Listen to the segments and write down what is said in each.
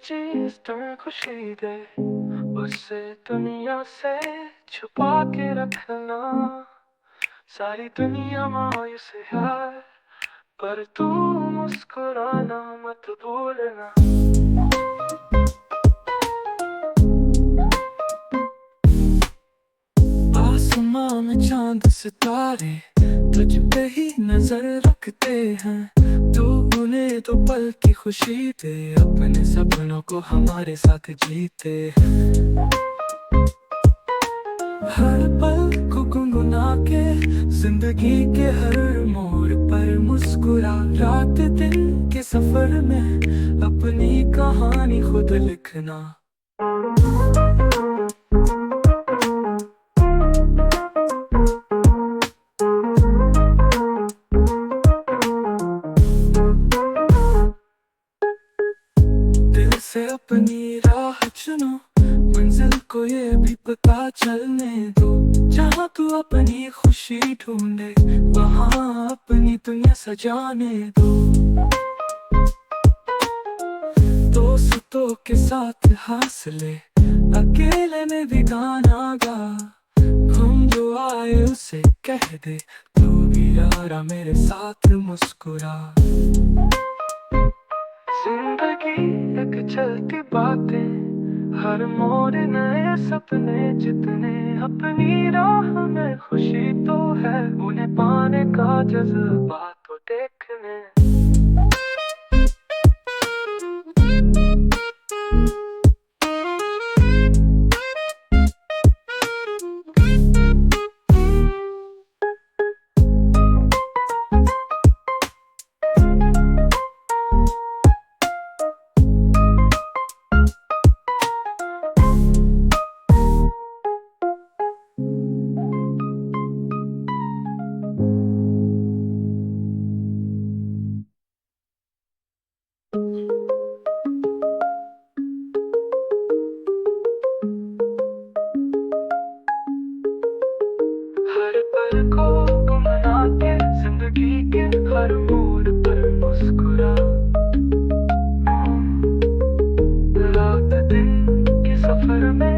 चीज तुम्हें खुशी दे, उसे दुनिया से छुपा के रखना। सारी दुनिया मायूस है, पर तू मुस्कुराना मत भूलना। आसमां में चांद सितारे तुझ पे ही नजर रखते हैं। तू उन्हें तो पल की खुशी दे, अपने सपनों को हमारे साथ जीते। हर पल को गुनगुना के जिंदगी के हर मोड़ पर मुस्कुरा। रात दिन के सफर में अपनी कहानी खुद लिखना। दिल से अपनी राह चुनो, मंजिल को ये भी पता चलने दो। जहाँ तू अपनी खुशी ढूंढे, वहाँ अपनी दुनिया सजाने दो। दोस्तों के साथ हंस ले, अकेले में भी गाना गा। हम जो आए उसे कह दे, तू भी यारा मेरे साथ मुस्कुरा। जिंदगी एक चलती बातें, हर मोड़ नए सपने। जितने अपनी राह में खुशी तो है, उन्हें पाने का जज्बा तो देखने। हर पल को गुनगुना के जिंदगी के हर मोड़ पर मुस्कुरा। रात दिन के सफर में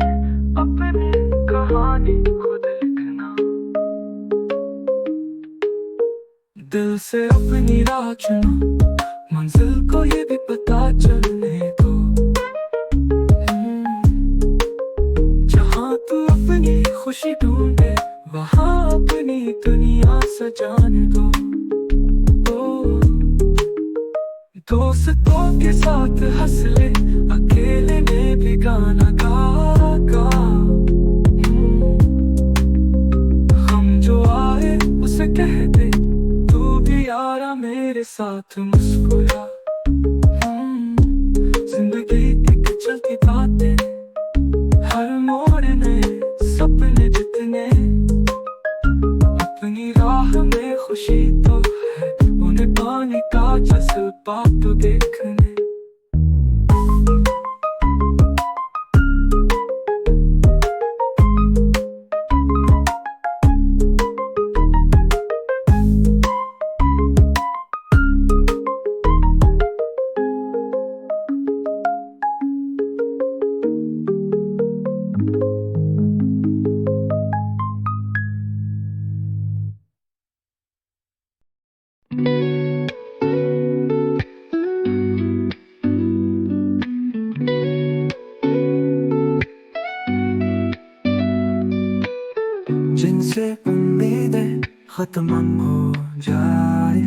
अपनी कहानी खुद लिखना। दिल से अपनी राह चुनो, मंजिल को ये भी पता चलने दो। जहाँ तू अपनी खुशी ढूंढे, वहाँ अपनी दुनिया सजाने दो। दोस्तों के साथ हंस ले, अकेले में भी गाना गा। हम जो आए उसे कह दे, तू भी यारा मेरे साथ मुस्कुरा। जिंदगी एक चलती बातें, हर मोड़ नए सपने जितने। अपनी राह में खुशी तो है, उन्हें पाने का जज्बा तो देखने। जिनसे उम्मीदें खत्म हो जाए,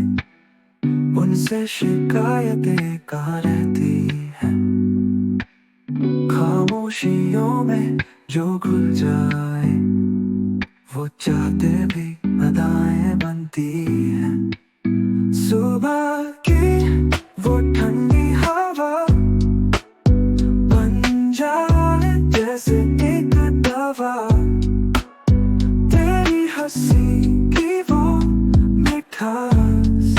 उनसे शिकायतें कहाँ रहती हैं। खामोशियों में जो घुल जाए, वो चाहते भी अदाएं बनती हैं। सुबह की वो ठंडी हवा बन जाए जैसे एक दवा। तेरी हंसी की वो मिठास,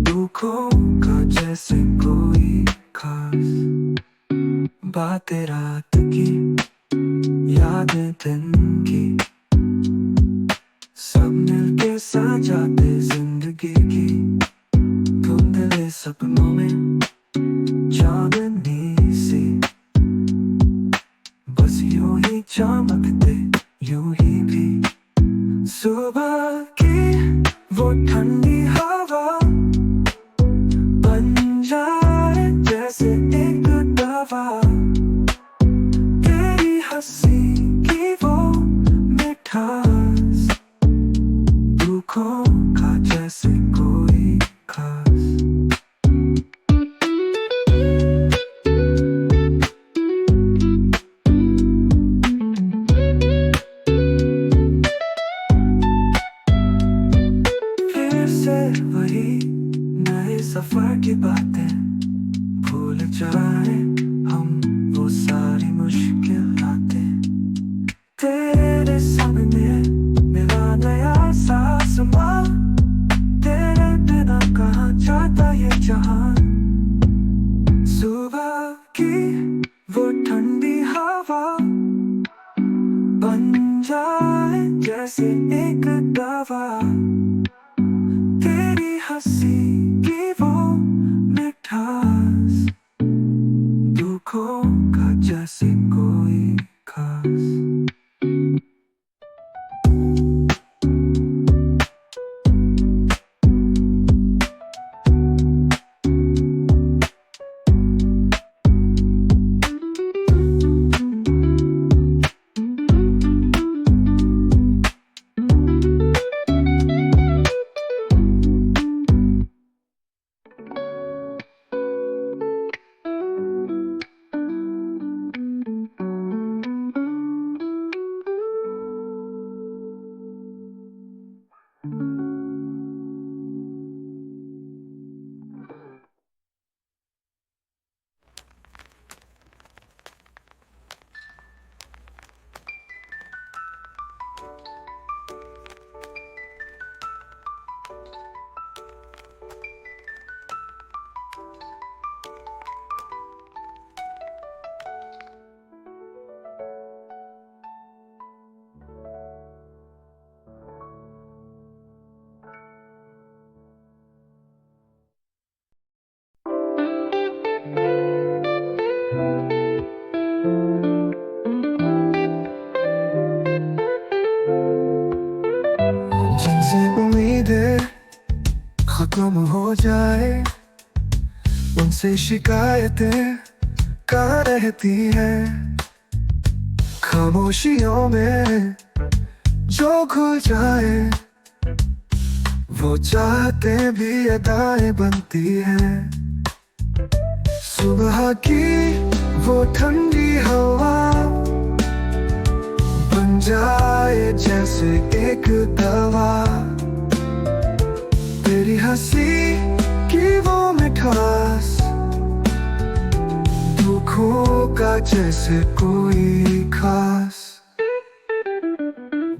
दुखों का जैसे कोई खास। बातें रात की, यादें दिन की, सब मिलके सजाते जिंदगी की। धुंधले सपनों में चांदनी जैसे एक दवा, तेरी हंसी की वो मिठास, दुखों का जैसे कोई खास। फिर से वही नए सफर की बातें, भूल जाए हम वो सारी मुश्किलातें। तेरे सामने मिला नया सा आसमां, तेरे बिना कहाँ जाता ये जहां। सुबह की वो ठंडी हवा बन जाए जैसे एक दवा, तेरी हंसी की वो मिठास, दुखों का जैसे कोई खास। जिनसे उम्मीदें खत्म हो जाए, उनसे शिकायतें कहाँ रहती हैं। खामोशियों में जो खुल जाए, वो चाहते भी अदाएं बनती हैं। सुबह की वो ठंडी हवा बन जाए जैसे एक दवा, तेरी हंसी की वो मिठास, दुखों का जैसे कोई खास।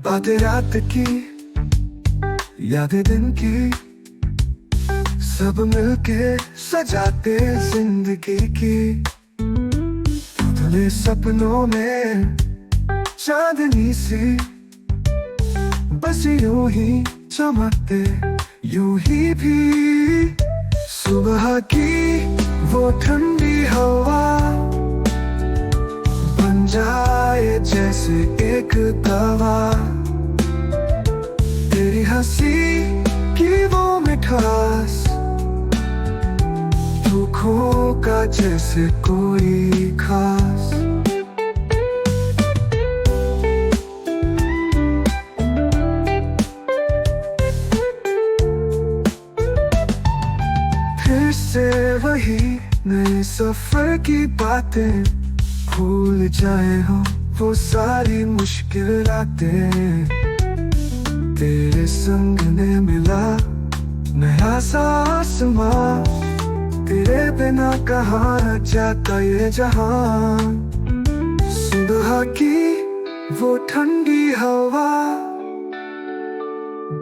बातें रात की, यादें दिन की, सब मिलके सजाते जिंदगी की। धुले सपनों में चांदनी सी, बस यूं ही चमकते यूं ही भी। सुबह की वो ठंडी हवा बन जाए जैसे एक दवा, तेरी हंसी की वो मिठास, दुखों का जैसे कोई खास। फिर से वही नए सफर की बातें, भूल जाए हम वो सारी मुश्किलातें। तेरे संग ने मिला नया सा आसमां, तेरे बिना कहाँ जाता ये जहां। सुबह की वो ठंडी हवा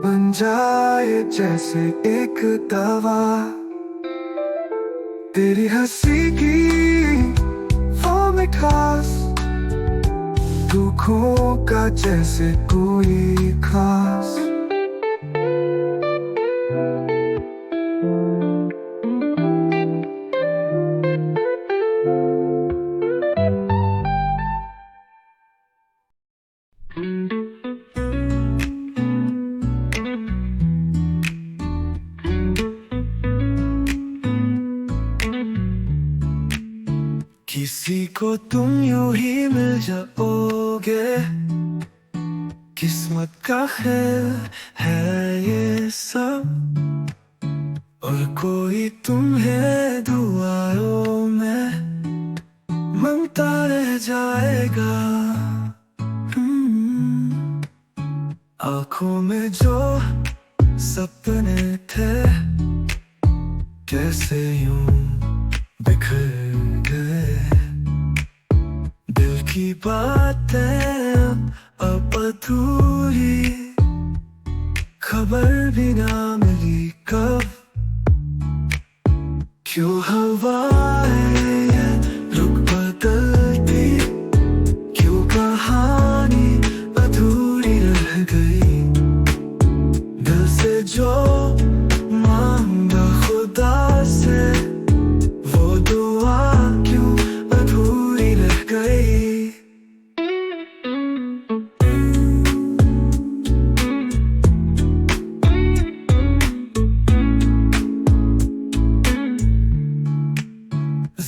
बन जाए जैसे एक दवा, तेरी हंसी की वो मिठास, दुखों का जैसे कोई खास। किसी को तुम यूं ही मिल जाओगे, किस्मत का खेल है ये सब। और कोई तुम्हें दुआओं में मांगता रह जाएगा। आंखों में जो सपने थे कैसे यूं बिखर गए। दिल की बातें अब अधूरी, खबर भी ना मिली कब। क्यों हवाएं रुक बदलती, क्यों कहानी अधूरी रह गई। दिल से जो मांगा खुदा से, वो दुआ क्यों अधूरी रह गई।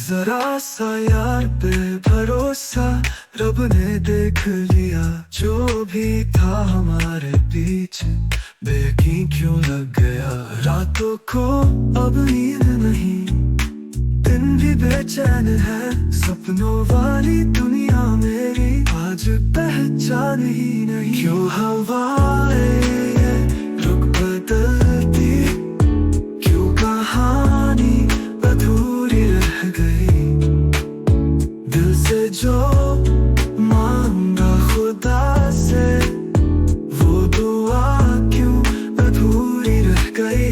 जरा सा यार पे भरोसा, रब ने देख लिया जो भी था हमारे बीच। बेयकीन क्यों लग गया रातों को अब नींद नहीं, दिन भी बेचैन है। सपनों वाली दुनिया मेरी आज पहचान ही नहीं। क्यों हवाएं रुक बदलती, क्यों कहानी अधूरी रह गई। दिल से जो मांगा खुदा से, वो दुआ क्यों अधूरी रह गई।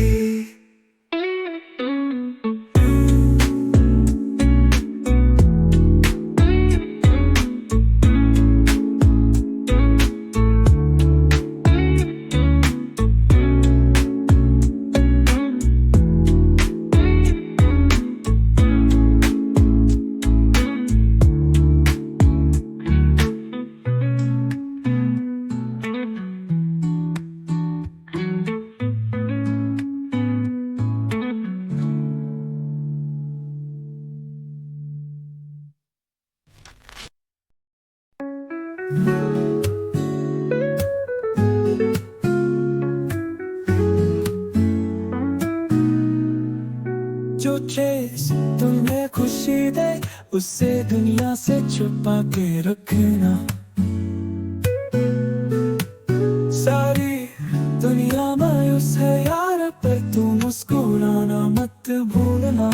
जो चीज़ तुम्हें खुशी दे, उसे दुनिया से छुपा के रखना। सारी दुनिया मायूस है यार, पर तू मुस्कुराना मत भूलना।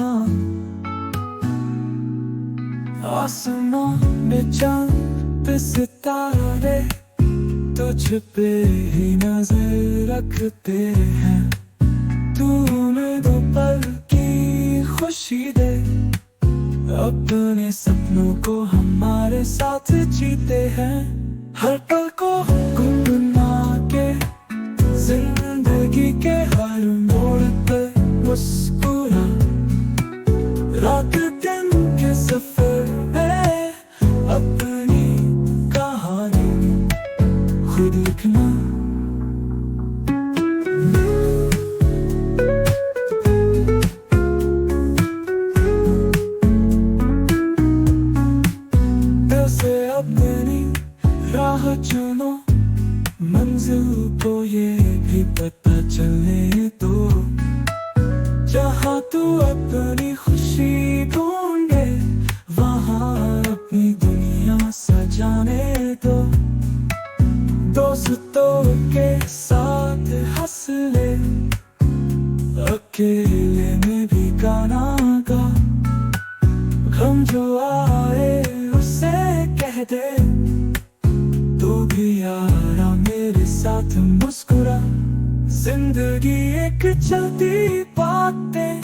आसमां में चांद पे सितारे तुझ पे ही नजर रखते हैं। तूने दो पल की खुशी दे, अपने सपनों को हमारे साथ जीते हैं। हर पल को गुनगुना के जिंदगी के हर मोड़ पर मुस्कुरा। रात दिन के सफर में अपनी कहानी खुद लिखना। अपनी राह चुनो, मंजिल को ये भी पता चलने दो। जहाँ तू अपनी खुशी ढूंढे, वहाँ अपनी दुनिया सजाने दो। दोस्तों के साथ हंस ले, अकेले में भी गाना गा। गम जो आए उसे कह दे, तू भी यारा मेरे साथ मुस्कुरा। जिंदगी एक चलती बातें,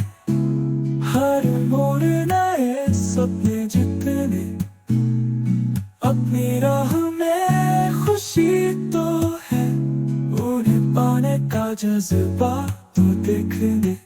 हर मोड़ नए सपने जितने। अपनी राह में खुशी तो है, उन्हें पाने का जज्बा तो देखने।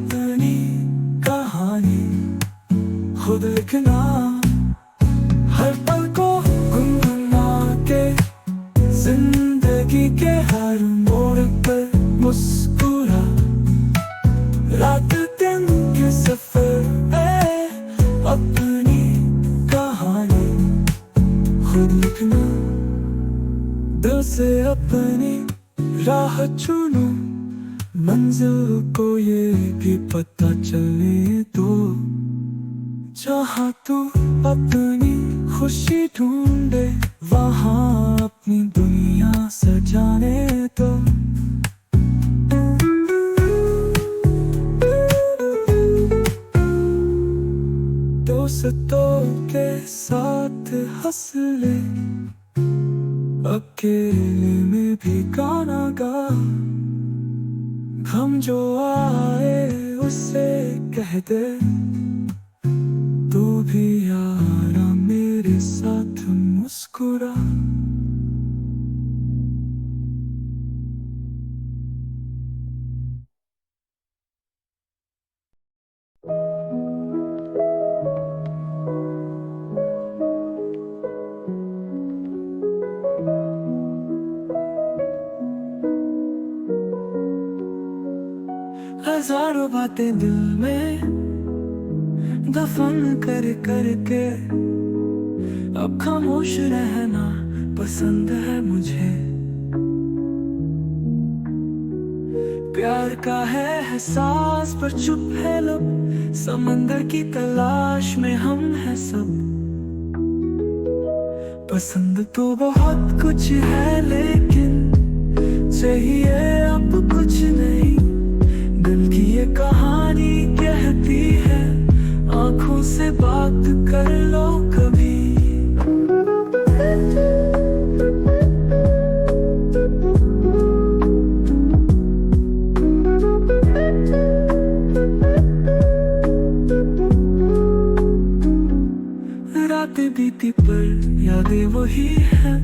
अपनी कहानी खुद लिखना, हर पल को गुनगुना के जिंदगी के हर मोड़ पर मुस्कुरा। रात दिन के सफर है अपनी कहानी खुद लिखना। दिल से अपनी राह चुनो, मंजिल को ये भी पता चले तो। जहाँ तू अपनी खुशी ढूंढे, वहाँ अपनी दुनिया सजाने दो। दोस्तों के साथ हंस ले, अकेले में भी गाना गा। हम जो आए उसे कह दे, तू भी यारा मेरे साथ मुस्कुरा। हजारों बातें दिल में दफन कर कर के, अब खामोश रहना पसंद है मुझे। प्यार का है एहसास पर चुप है लब, समंदर की तलाश में हम हैं सब। पसंद तो बहुत कुछ है लेकिन चाहिए अब कुछ नहीं। दिल की ये कहानी कहती है, आंखों से बात कर लो कभी। रातें बीती पर यादें वही है,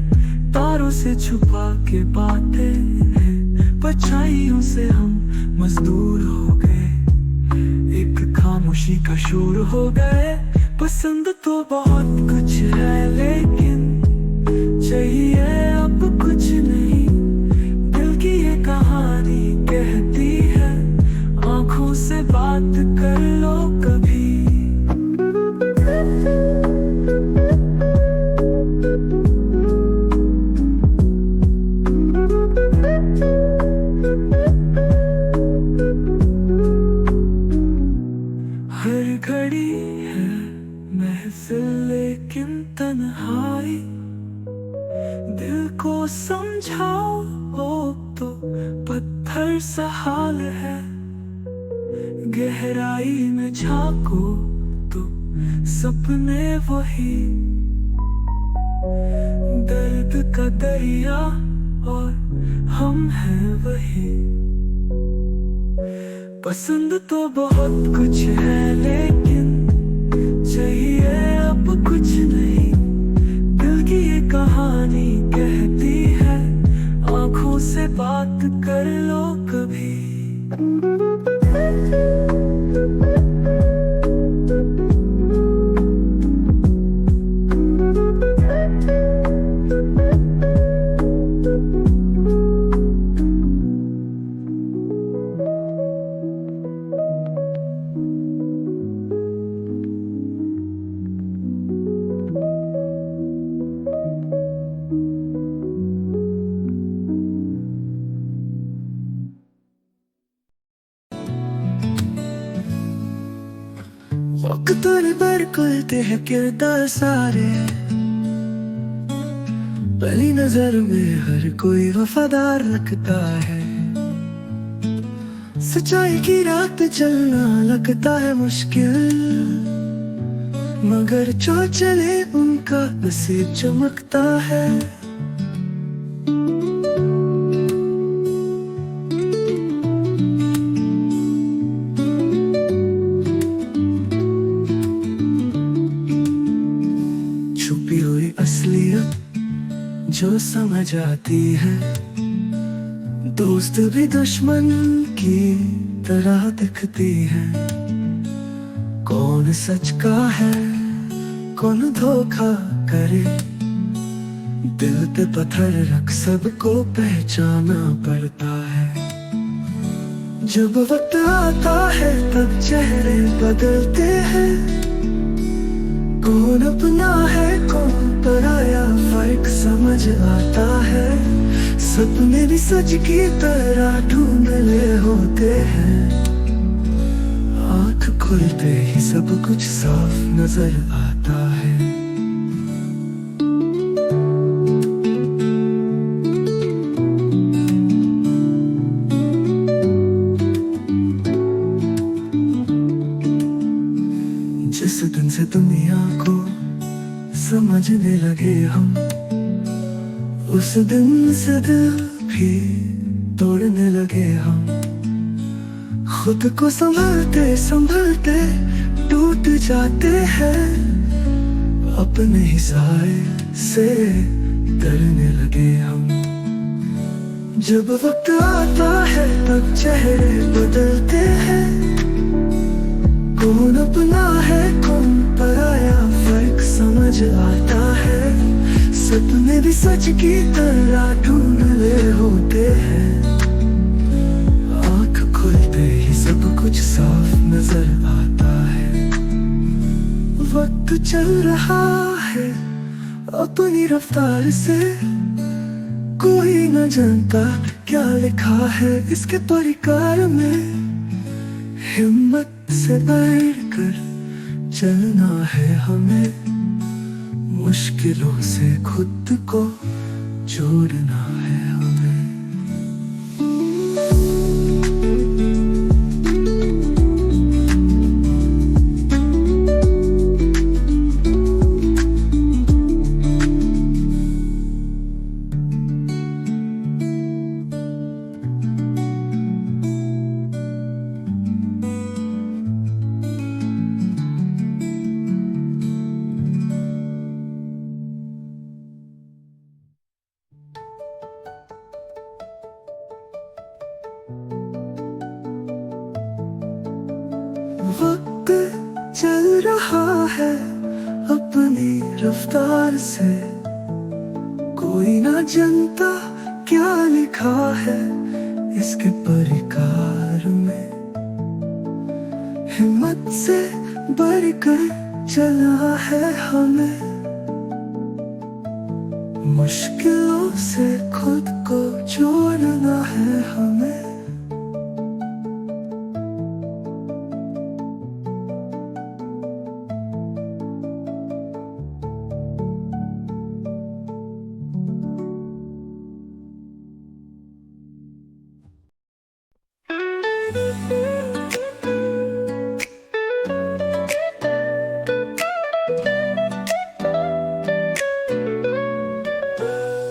तारों से छुपा के बातें हैं। परछाइयों से हम मजदूर हो गए, एक खामोशी का शोर हो गए। पसंद तो बहुत कुछ है लेकिन चाहिए अब कुछ नहीं। दिल की ये कहानी कहती है, आंखों से बात कर लो कभी। घड़ी है महफिल लेकिन तन्हाई, दिल को समझाओ तो पत्थर सा हाल है। गहराई में झांको तो सपने वही, दर्द का दरिया और हम हैं वही। पसंद तो बहुत कुछ है लेकिन चाहिए अब कुछ नहीं। दिल की ये कहानी कहती है, आंखों से बात कर लो कभी। वक्तों पर खुलते हैं किरदार सारे, पहली नजर में हर कोई वफादार लगता है। सच्चाई की राह पे चलना लगता है मुश्किल, मगर जो चले उनका नसीब चमकता है। छुपी हुई असलियत जो समझ आती है, दोस्त भी दुश्मन की तरह दिखती है। कौन सच का है कौन धोखा करे, दिल पे पत्थर रख सबको पहचाना पड़ता है। जब वक्त आता है तब चेहरे बदलते हैं, कौन अपना है कौन पराया फर्क समझ आता है। सपने भी सच की तरह ढूंढले होते हैं, आँख खुलते ही सब कुछ साफ नजर आता है। जिस दिन से दुनिया को समझने लगे हम, उस दिन से दिल भी तोड़ने लगे हम। खुद को संभलते संभलते टूट जाते हैं, अपने ही साए से डरने लगे हम। जब वक्त आता है तब चेहरे बदलते हैं, कौन अपना है कौन पराया फर्क समझ आता है। सपने भी सच की तरह ढूंढले होते हैं, आँख खुलते ही सब कुछ साफ नजर आता है। वक्त चल रहा है अपनी रफ्तार से, कोई न जानता क्या लिखा है इसके परिकार में। हिम्मत से बढ़कर चलना है हमें, मुश्किलों से खुद को जोड़ना है हमें। वक्त चल रहा है अपनी रफ्तार से, कोई ना जानता क्या लिखा है इसके परिकार में। हिम्मत से बढ़कर चलना है हमें, मुश्किलों से खुद को जोड़ना है हमें।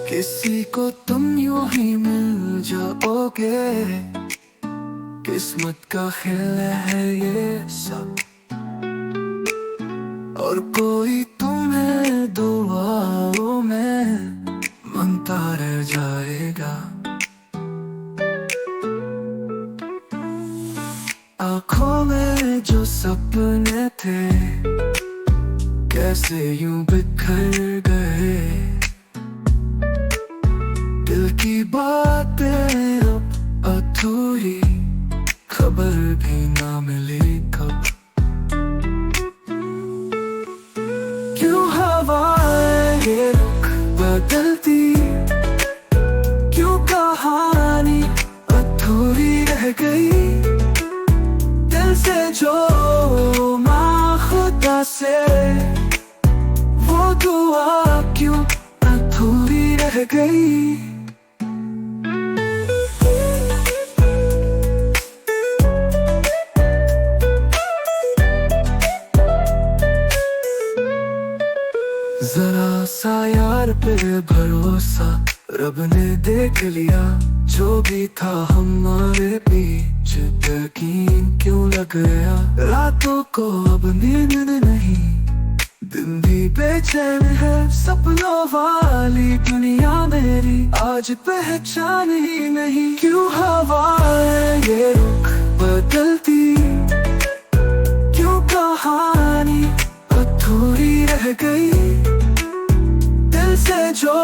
किसी को तुम यूं ही मिल जाओगे, किस्मत का खेल है ये सब। और कोई तुम्हें दुआओं में मांगता रह जाएगा। आँखों में जो सपने थे कैसे यूं बिखर गए, दिल की बातें अब अधूरी, खबर भी ना मिली कब। क्यों हवाएं ये रुख बदलती, क्यों कहानी अधूरी रह गई। दिल से जो माँ खुदा से वो दुआ क्यों अधूरी रह गई। जरा सा यार पे भरोसा रब ने देख लिया, जो भी था हमारे बीच यकीन क्यों लग गया। रातों को अब नींद नहीं, दिन भी बेचैन है। सपनों वाली दुनिया मेरी आज पहचान ही नहीं। क्यों हवाएं ये रुख बदलती क्यों कहानी अधूरी रह गई। दिल से जो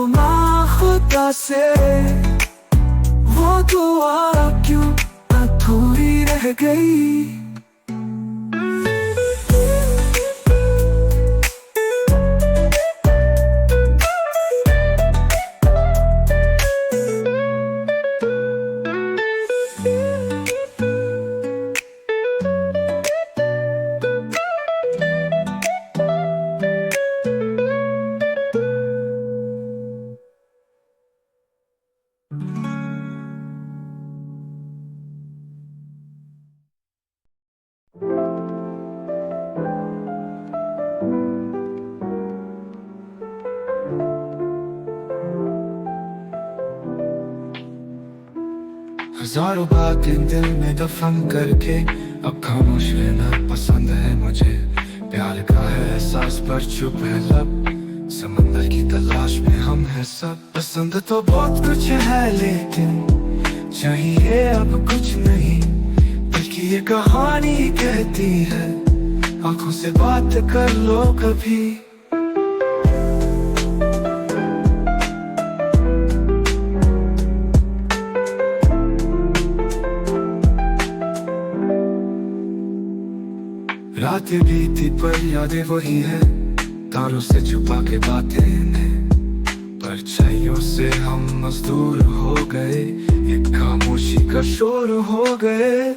माँ खुदा से वो दुआ क्यों अधूरी रह गई। हजारों बातें दिल में दफन करके अब खामोश रहना पसंद है मुझे। प्यार का है एहसास पर चुप है लब, समंदर की तलाश में हम हैं सब। पसंद तो बहुत कुछ है लेकिन चाहिए अब कुछ नहीं, बल्कि ये कहानी कहती है आंखों से बात कर लो कभी। रातें बीती पर यादें वही है, तारों से छुपा के बातें ने। परछाइयों से हम मजदूर हो गए, एक खामोशी का शोर हो गए।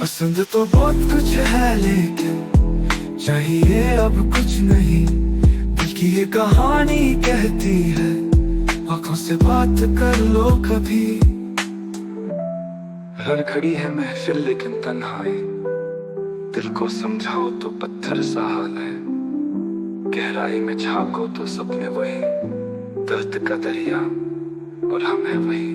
पसंद तो बहुत कुछ है लेकिन चाहिए अब कुछ नहीं, बल्कि ये कहानी कहती है आंखों से बात कर लो कभी। हर घड़ी है महफिल लेकिन तन्हाई, दिल को समझाओ तो पत्थर सा हाल है। गहराई में झांको तो सपने वही, दर्द का दरिया और हम है वही।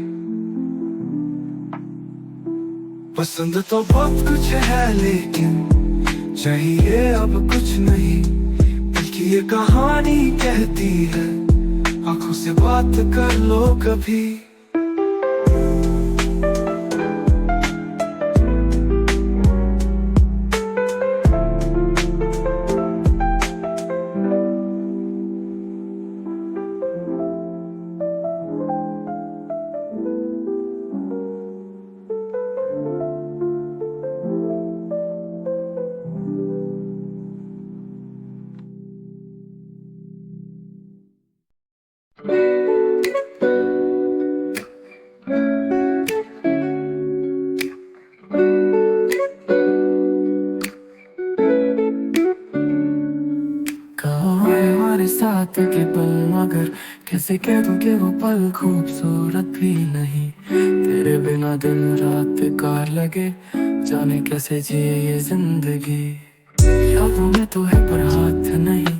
पसंद तो बहुत कुछ है लेकिन चाहिए अब कुछ नहीं, बल्कि ये कहानी कहती है आंखों से बात कर लो कभी। साथ के पल मगर कैसे कह दूं कि वो पल खूबसूरत भी नहीं। तेरे बिना दिन रात बेकार लगे, जाने कैसे जिए ये जिंदगी। यादों में तो है पर हाथ नहीं,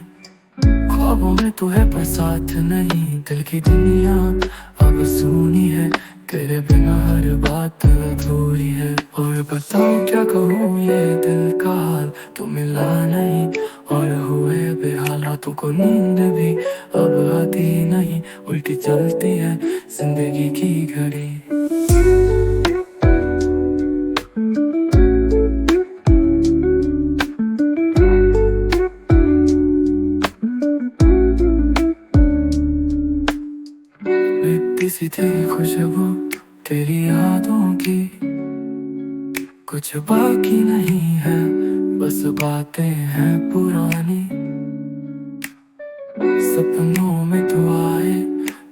ख्वाबों में तो है पर साथ नहीं। दिल की दुनिया अब सुनी है, तेरे बिना हर बात अधूरी है। और बताओ क्या कहूँ ये दिल का हाल, तू मिला नहीं और हुए बेहालातों को नींद भी अब आती नहीं। उल्टी चलती है जिंदगी की घड़ी। सी थी खुशबू तेरी यादों की, कुछ बाकी नहीं है बस बातें हैं पुरानी। सपनों में तो आए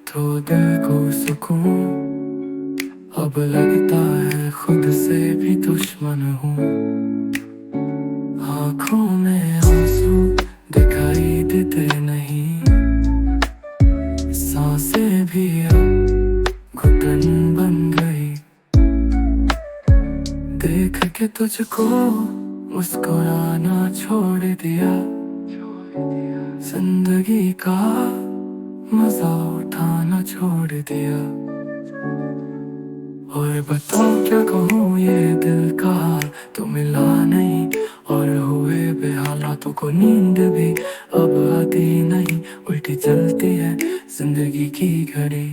तो दिल को सुकून, अब लगता है खुद से भी दुश्मन हूँ। आँखों में आंसू दिखाई देते नहीं, सांसें भी अब घुटन बन गई। देख के तुझको मुस्कुराना छोड़ दिया, जिंदगी का मजा उठाना छोड़ दिया। और बताओ क्या कहूँ ये दिल का हाल, तो मिला नहीं और हुए बेहालात रातों को नींद भी अब आती नहीं, उल्टी चलती है जिंदगी की घड़ी।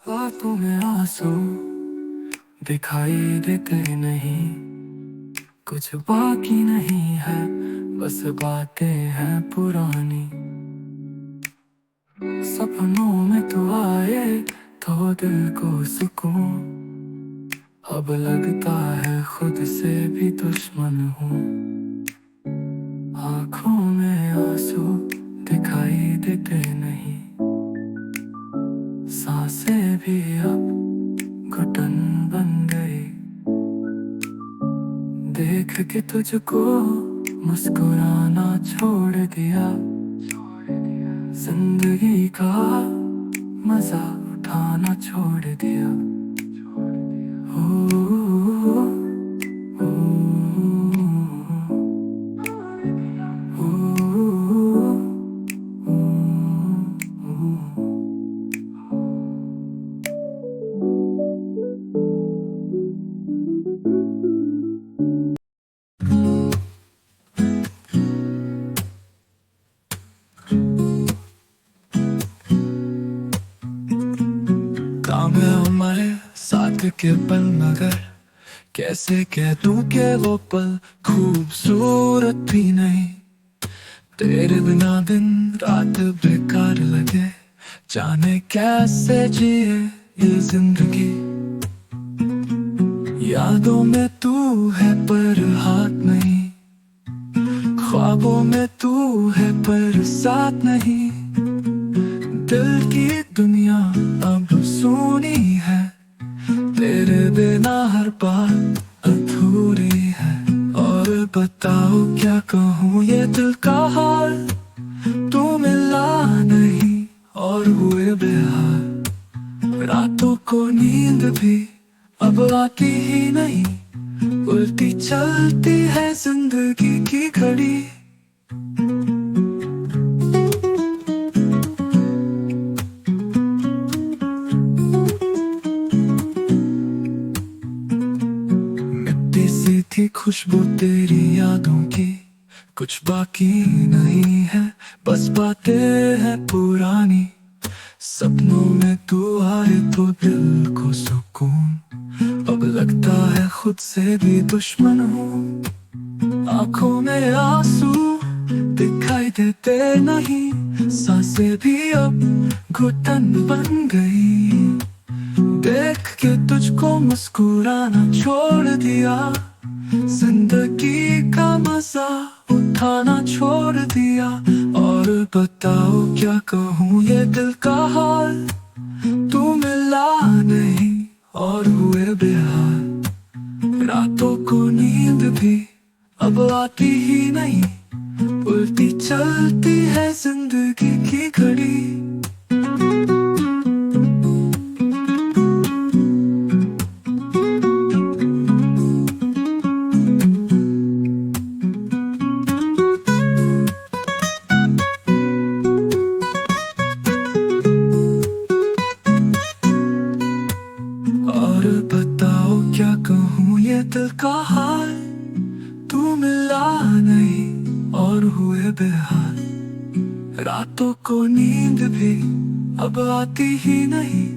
आंखों में आंसू दिखाई देते नहीं, कुछ बाकी नहीं है, बस बातें हैं पुरानी। सपनों में तो आए तो दिल को सुकून, अब लगता है खुद से भी दुश्मन हूँ। आंखों में आंसू दिखाई देते नहीं, सांसें भी अब घुटन बन गई। देख के तुझको मुस्कुराना छोड़ दिया, जिंदगी का मजा उठाना छोड़ दिया। ओ, ओ, काम है हमारे साथ के पल, मगर कैसे कह दूं के वो पल खूबसूरत भी नहीं। तेरे बिना दिन रात बेकार लगे, जाने कैसे जिए ये जिंदगी। यादों में तू है पर हाथ नहीं, ख्वाबों में तू है पर साथ नहीं। दिल की दुनिया अब सुनी है, तेरे बिना हर बात अधूरी है। और बताओ क्या कहूँ ये दिल का हाल, तू मिला नहीं और हुए बेहाल। रातों को नींद भी अब आती ही नहीं, उल्टी चलती है जिंदगी की घड़ी। थी खुशबू तेरी यादों की, कुछ बाकी नहीं है, बस बातें हैं पुरानी। सपनों में तू आए तो दिल को सुकून, अब लगता है खुद से भी दुश्मन हूँ। आंखों में आंसू दिखाई देते नहीं, सांसें भी अब घुटन बन गई। देख के तुझको मुस्कुराना छोड़ दिया, जिंदगी का मजा उठाना छोड़ दिया। और बताओ क्या कहूँ ये दिल का हाल, तू मिला नहीं और हुए बेहाल। रातों को नींद भी अब आती ही नहीं, उल्टी चलती है जिंदगी की घड़ी। बताओ क्या कहूँ ये दिल का हाल, तू मिला नहीं और हुए बेहाल। रातों को नींद भी अब आती ही नहीं,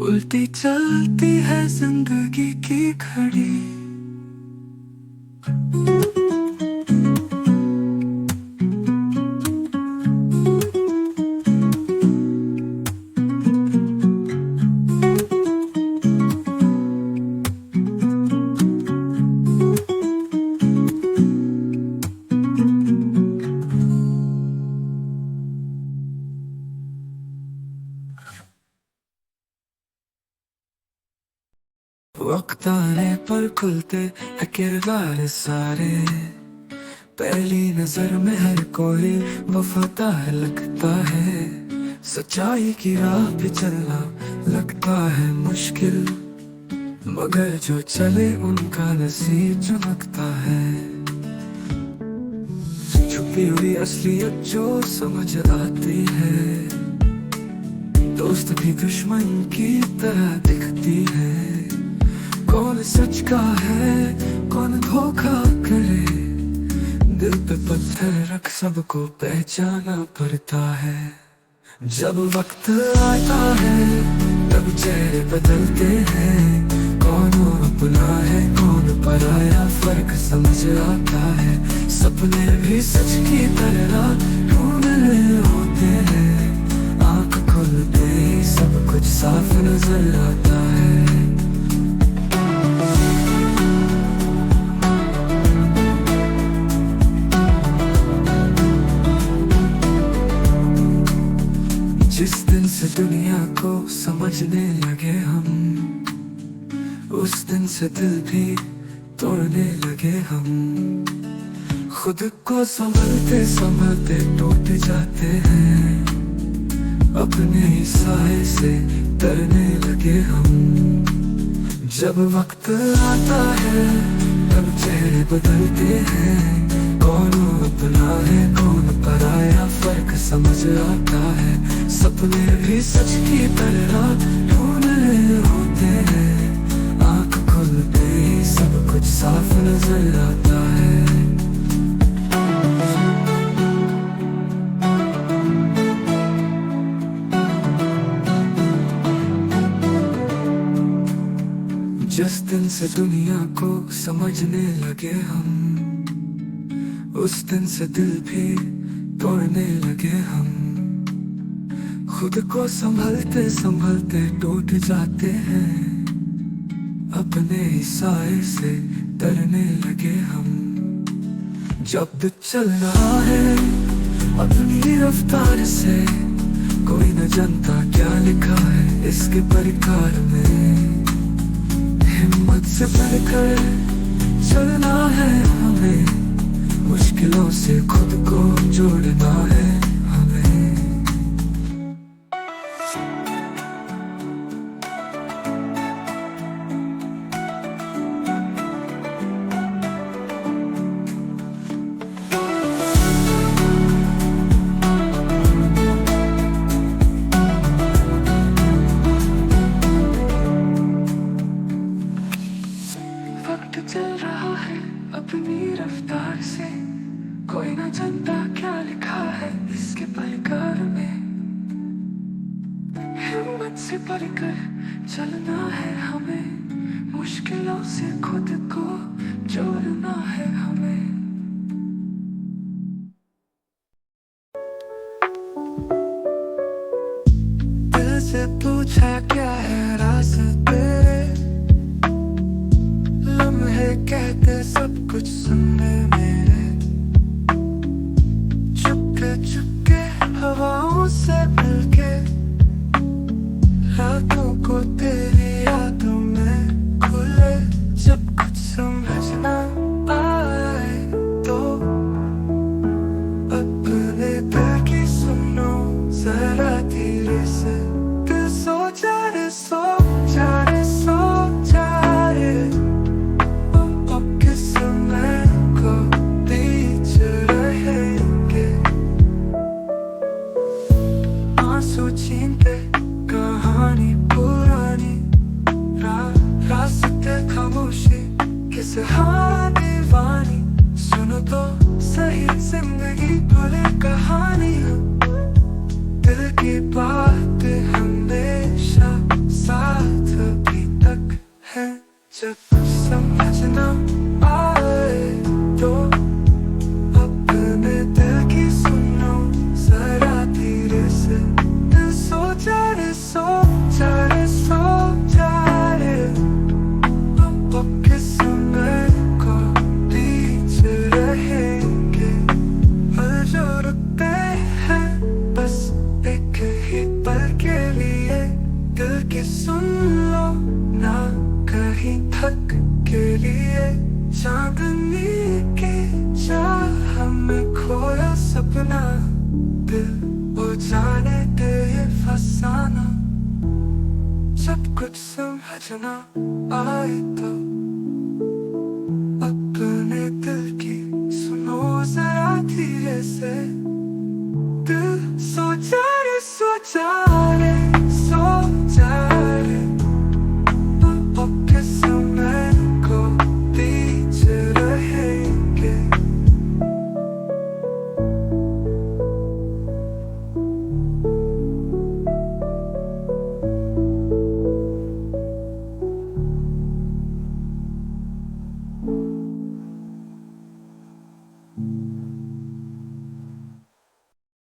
उल्टी चलती है जिंदगी की घड़ी। खुलते है किरदार सारे। पहली नजर में हर कोई वफादार लगता है। सच्चाई की राह पे चलना लगता है मुश्किल, मगर जो चले उनका नसीब चमकता है। छुपी हुई असलियत जो समझ आती है, दोस्त भी दुश्मन की तरह दिखती है। कौन सच का है कौन धोखा करे, दिल पे पत्थर रख सबको पहचाना पड़ता है। जब वक्त आता है तब चेहरे बदलते हैं, कौन अपना है कौन पराया फर्क समझ आता है। सपने भी सच की तरह ढूंढ रहे होते हैं, आँख खुलते ही सब कुछ साफ नजर आता है। जिस दिन से दुनिया को समझने लगे हम, उस दिन से दिल भी तोड़ने लगे हम। खुद को संभलते संभलते टूट जाते हैं, अपने ही साए से डरने लगे हम। जब वक्त आता है तब चेहरे बदलते हैं, कौन अपना है कौन पराया फर्क समझ आता है। सपने भी सच की तरह ढूंढ रहे होते हैं, आँख खुलते ही सब कुछ साफ नजर आता है। जिस दिन से दुनिया को समझने लगे हम, उस दिन से दिल भी तोड़ने लगे हम। खुद को संभलते संभलते टूट जाते हैं, अपने ही साए से डरने लगे हम। जब चल रहा है अपनी रफ्तार से, कोई न जानता क्या लिखा है इसके परिकार में। हिम्मत से बढ़कर चलना है हमें, मुश्किलों से खुद को जोड़ना है हमें। वक्त चल रहा है अपनी रफ्तार से, कोई न जानता क्या लिखा है इसके परिकार में। हिम्मत से बढ़कर चलना है हमें, मुश्किलों से खुद को जोड़ना है हमें। दिल से पूछा क्या है रास्ते, लम्हे कहते सब कुछ सुनने मेरे। चुपके चुपके हवाओं से मिलके, रातों को तेरी यादों में खुले। जब कुछ समझना आए तो अपने दिल की सुनो जरा धीरे से। दिल सो जा रे सो जा रे सो जा रे, छीनते कहानी पुरानी, रास्ते खामोशी किस हाँ दीवानी। सुनो तो सही जिंदगी भले कहानी, दिल की बात हमेशा साथ अभी तक है। जब समझना आए तो अपने दिल की सुनो जरा धीरे से। सो जा रे सो जा रे सो जा रे, पक्के समय को बीच रहेंगे। पल जो रुकते हैं बस एक ही पल के लिए, दिल की सुन लो ना कहीं थक के लिए। लिए चांदनी के चाह में खोया सपना दिल वो जाने दे ये फसाना जब कुछ समझना आए तो अपने दिल की सुनो जरा धीरे से दिल सोचा रे सोचा